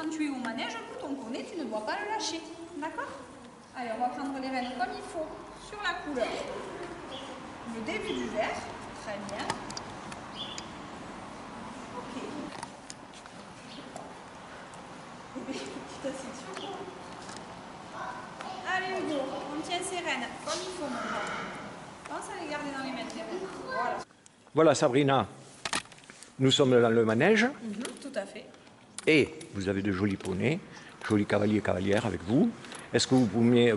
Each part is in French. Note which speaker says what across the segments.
Speaker 1: quand tu es au manège, ton poney, tu ne dois pas le lâcher. D'accord? Allez, on va prendre les rênes comme il faut sur la couleur. Le début du verre. Très bien. Ok. Tu t'assieds dessus. Allez Hugo, on tient ces rênes comme il faut maintenant. Pense à les garder dans les mains, les rênes. Voilà.
Speaker 2: Voilà Sabrina, nous sommes dans le manège.
Speaker 1: Tout à fait.
Speaker 2: Et vous avez de jolis poneys, jolis cavaliers et cavalières avec vous. Est-ce que vous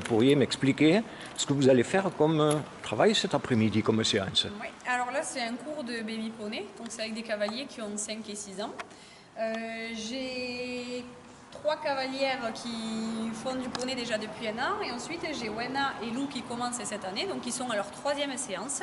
Speaker 2: pourriez m'expliquer ce que vous allez faire comme travail cet après-midi, comme séance?
Speaker 1: Oui, alors là c'est un cours de baby poney, donc c'est avec des cavaliers qui ont 5 et 6 ans. J'ai 3 cavalières qui font du poney déjà depuis un an, et ensuite j'ai Wena et Lou qui commencent cette année, donc ils sont à leur 3e séance.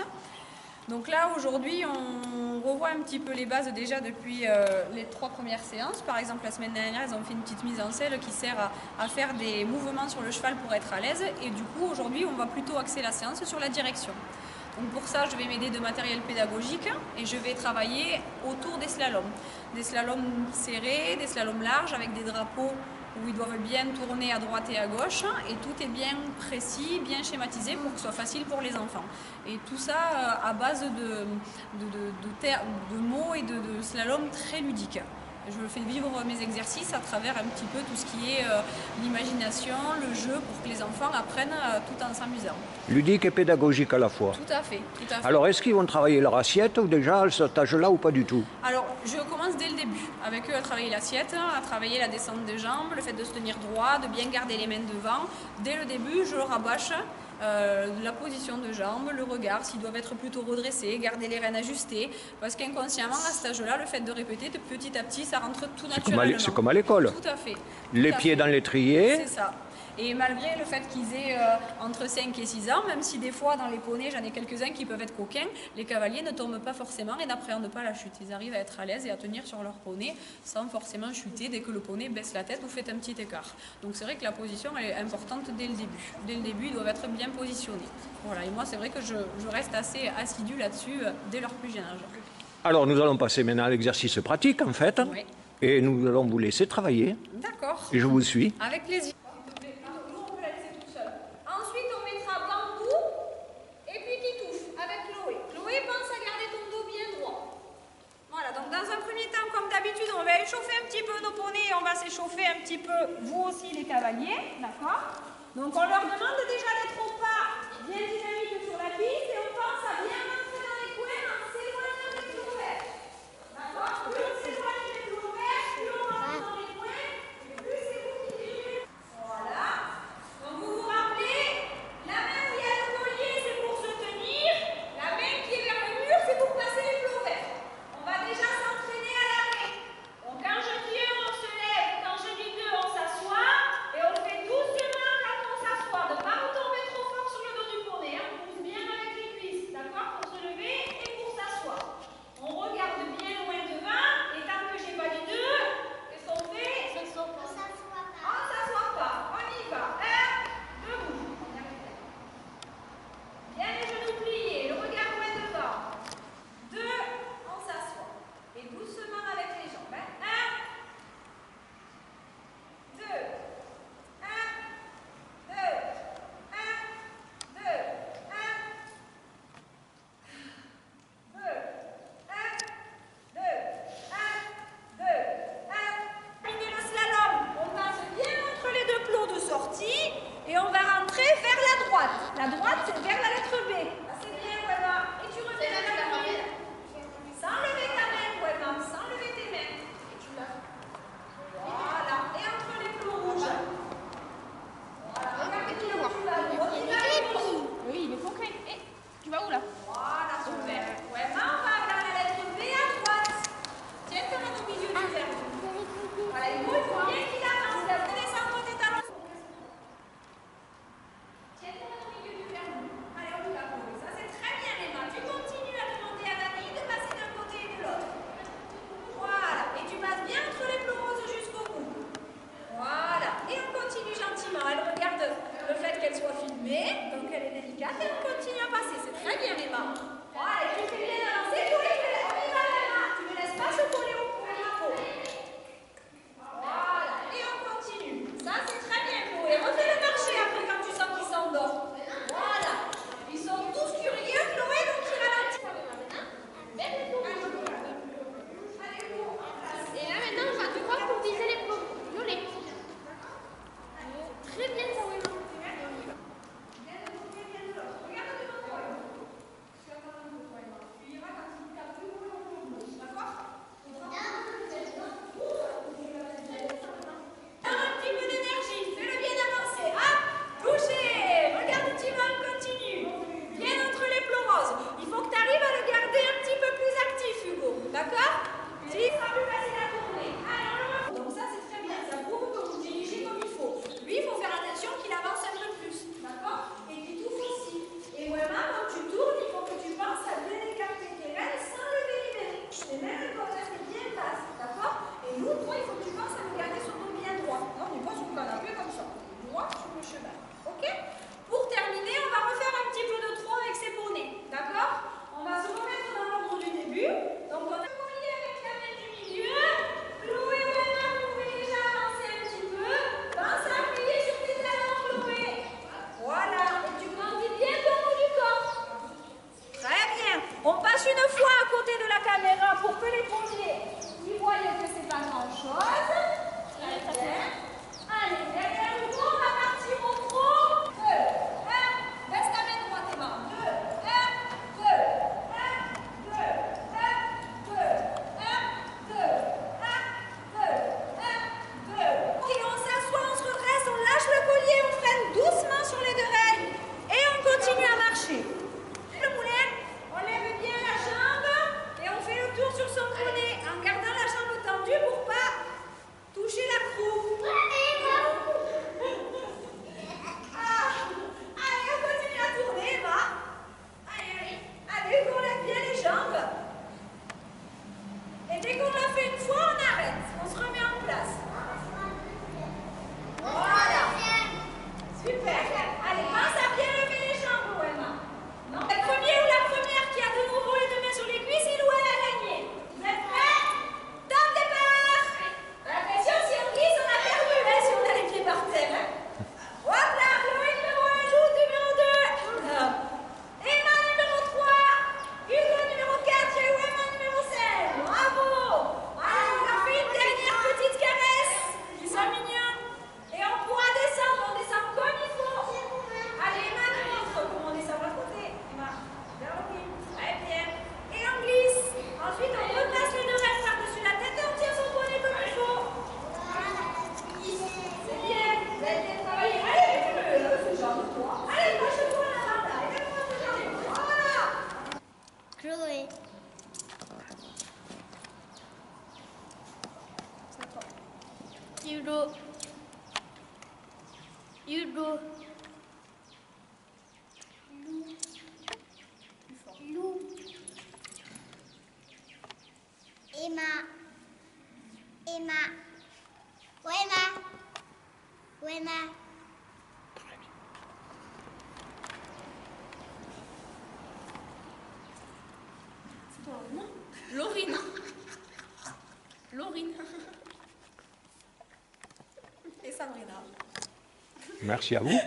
Speaker 1: Donc là, aujourd'hui, on revoit un petit peu les bases déjà depuis les 3 premières séances. Par exemple, la semaine dernière, ils ont fait une petite mise en selle qui sert à faire des mouvements sur le cheval pour être à l'aise. Et du coup, aujourd'hui, on va plutôt axer la séance sur la direction. Donc pour ça, je vais m'aider de matériel pédagogique et je vais travailler autour des slaloms. Des slaloms serrés, des slaloms larges avec des drapeaux où ils doivent bien tourner à droite et à gauche, et tout est bien précis, bien schématisé pour que ce soit facile pour les enfants. Et tout ça à base de mots et de slalom très ludiques. Je fais vivre mes exercices à travers un petit peu tout ce qui est l'imagination, le jeu, pour que les enfants apprennent tout en s'amusant.
Speaker 2: Ludique et pédagogique à la fois.
Speaker 1: Tout à fait. Tout à fait.
Speaker 2: Alors, est-ce qu'ils vont travailler leur assiette ou déjà à cet âge-là ou pas du tout?
Speaker 1: Alors, je commence dès le début avec eux à travailler l'assiette, à travailler la descente des jambes, le fait de se tenir droit, de bien garder les mains devant. Dès le début, je leur rabâche la position de jambes, le regard, s'ils doivent être plutôt redressés, garder les rênes ajustées, parce qu'inconsciemment, à cet âge-là, le fait de répéter, de petit à petit, ça rentre tout naturellement.
Speaker 2: C'est comme à l'école.
Speaker 1: Tout à fait.
Speaker 2: Les pieds dans l'étrier.
Speaker 1: C'est ça. Et malgré le fait qu'ils aient entre 5 et 6 ans, même si des fois dans les poneys, j'en ai quelques-uns qui peuvent être coquins, les cavaliers ne tombent pas forcément et n'appréhendent pas la chute. Ils arrivent à être à l'aise et à tenir sur leur poney sans forcément chuter dès que le poney baisse la tête ou fait un petit écart. Donc c'est vrai que la position elle est importante dès le début. Dès le début, ils doivent être bien positionnés. Voilà. Et moi, c'est vrai que je reste assez assidue là-dessus dès leur plus jeune âge.
Speaker 2: Alors, nous allons passer maintenant à l'exercice pratique, en fait.
Speaker 1: Oui.
Speaker 2: Et nous allons vous laisser travailler.
Speaker 1: D'accord.
Speaker 2: Et je vous suis.
Speaker 1: Avec plaisir. On va échauffer un petit peu nos poneys, on va s'échauffer un petit peu, vous aussi les cavaliers, d'accord? Donc on leur demande déjà d'être au pas bien dynamique sur la piste et on pense à bien rentrer dans les coins en s'éloignant des clous ouverts. D'accord? Plus on s'éloigne des clous ouverts, plus on rentre dans les coins et plus c'est vous qui dirigez. Voilà. Donc vous vous rappelez, la main où il y a le collier c'est pour se tenir, la main qui est vers le mur c'est pour passer les clous ouverts. On va déjà s'entraîner à la main. Donc quand je dis 1, on se lève, quand je dis 2, on s'assoit, et on fait doucement quand on s'assoit, de ne pas retomber trop fort sur le dos du poney. que les premiers, ils voient que c'est pas grand-chose. Très bien. Allez, derrière le dos, on va partir au trot. 2, 1, baisse ta main droite et main. 2, 1, 2, 1, 2, 1, 2, 1, 2, 1, 2, 1, 2. Et on s'assoit, on se redresse, on lâche le collier, on freine doucement sur les deux rails et on continue à marcher. Le moulin, on lève bien la jambe et on fait le tour sur son poney en gardant la jambe tendue pour pas toucher la proue. Allez, on continue à tourner, Emma. Allez, on lève bien les jambes. Et dès qu'on l'a fait une fois, on arrête. On se remet en place. Voilà. Super. Allez, pense à bien lever les jambes, Emma. Le premier ou la première qui a de nouveau les deux mains sur les cuisses, il ou elle a gagné. Vous êtes prêts? Top départ! Attention, si on glisse, on a perdu, hein, si on a les pieds par terre. Hein. Hop là, Chloé numéro 1, Lou numéro 2. Emma numéro 3. Hugo numéro 4 et Emma numéro 5. Bravo! Allez, on a fait une dernière petite caresse. Ils sont mignons. Et on pourra descendre, on descend comme il faut. Allez, Emma nous montre comment on descend de l'autre côté. Emma, vers le pied. Très bien. Et on glisse. Ensuite, on repasse les deux rêves par-dessus la tête et on tire son bonnet comme il faut. C'est bien. Vous avez bien travaillé. Allez, fais-le. Ce genre de toi. Allez, lâche-toi là, là. Et fais-moi ce genre de toi. Voilà.
Speaker 3: Chloé. Hugo. Hugo. Lou. Emma. Emma. Emma. Emma.
Speaker 1: Laurine. Laurine. Et Sabrina.
Speaker 2: Merci à vous.